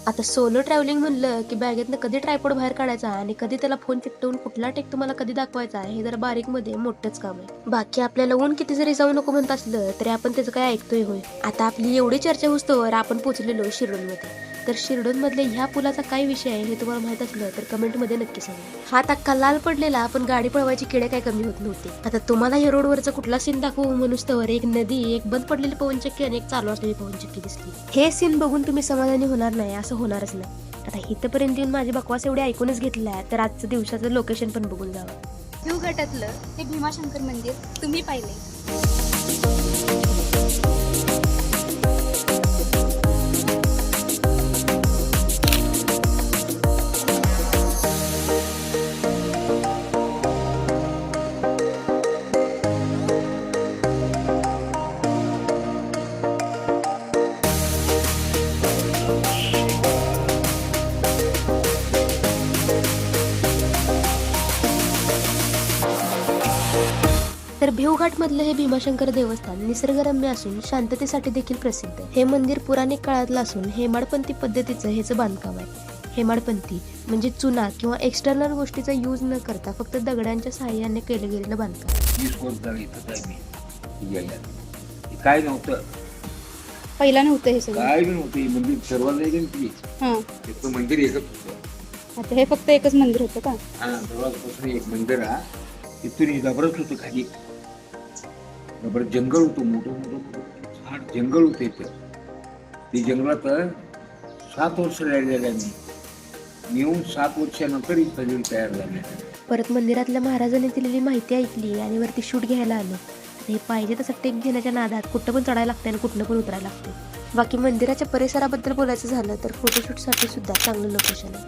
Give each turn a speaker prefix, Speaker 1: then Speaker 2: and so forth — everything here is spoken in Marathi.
Speaker 1: आता सोलो ट्रॅव्हलिंग म्हणलं की बॅगेतनं कधी ट्रायपॉड बाहेर काढायचा आणि कधी त्याला फोन चिकटवून कुठला टेक तुम्हाला कधी दाखवायचा हे जरा बारीक मध्ये मोठंच काम आहे. बाकी आपल्याला ऊन किती जरी जाऊ नको म्हणत असलं तरी आपण त्याचं काय ऐकतोय होय. आता आपली एवढी चर्चा होस्तोवर आपण पोहोचलेलो शिरोडमध्ये. तर शिरडोनमधल्या ह्या पुलाचा काय विषय आहे हे तुम्हाला माहित असलं तर कमेंटमध्ये नक्की सांगा. हात अख्खा लाल पडलेला पण गाडी पळवायची किडे काय कमी होत नव्हते. आता तुम्हाला या रोडवरचा कुठला सीन दाखवू म्हणूस्तवर एक नदी, एक बंद पडलेली पवनचक्की आणि एक चालू असलेली पवनचक्की दिसली. हे सीन बघून तुम्ही समाधानी होणार नाही असं होणारच नाही. आता इथपर्यंत येऊन माझी बकवास एवढी ऐकूनच घेतल्या तर आजचं दिवसाचं लोकेशन पण बघून जावं.
Speaker 2: देवगडातलं ते भीमाशंकर मंदिर तुम्ही पाहिले.
Speaker 1: तर भिवघाट मधलं हे भीमाशंकर देवस्थान निसर्गरम्य असून शांततेसाठी देखील प्रसिद्ध. हे मंदिर पुराणिक काळातलं असून हेमाडपंथी पद्धतीचं हेचं बांधकाम आहे. हेमाडपंथी म्हणजे चुना किंवा एक्सटर्नल गोष्टीचा यूज न करता फक्त दगडांच्या सहाय्याने केलं गेलेलं बांधकाम.
Speaker 3: 20 वर्ष झालं इथंच आहे मी गेल्यानं. हे काय नव्हतं,
Speaker 2: पहिला नव्हतं हे सगळं.
Speaker 3: काय बी नव्हतं. हे मंदिर सर्वात आहे की
Speaker 2: हां,
Speaker 3: त्याचं मंदिर एकच होतं.
Speaker 2: आता हे फक्त एकच मंदिर होतं का?
Speaker 3: हा, सर्वातपासून एक मंदिर हा. तिथून हे जबरच होतं खाली. जबर जंगल होतं, मोठं मोठं झाड जंगल होतं इथं. ते जंगलात 7 वर्ष राहिलेलं आहे मी येऊन 7 वर्षानंतर ही सगळी तयार झाली.
Speaker 1: परत मंदिरातल्या महाराजांनी दिलेली माहिती ऐकली आणि वरती शूट घ्यायला आलो. हे पाहिजे तसं टेक घेण्याच्या नादात कुठं पण चढायला लागते आणि कुठनं पण उतरायला लागते. बाकी मंदिराच्या परिसराबद्दल बोलायचं झालं तर फोटोशूटसाठी सुद्धा चांगलं लोकेशन आहे.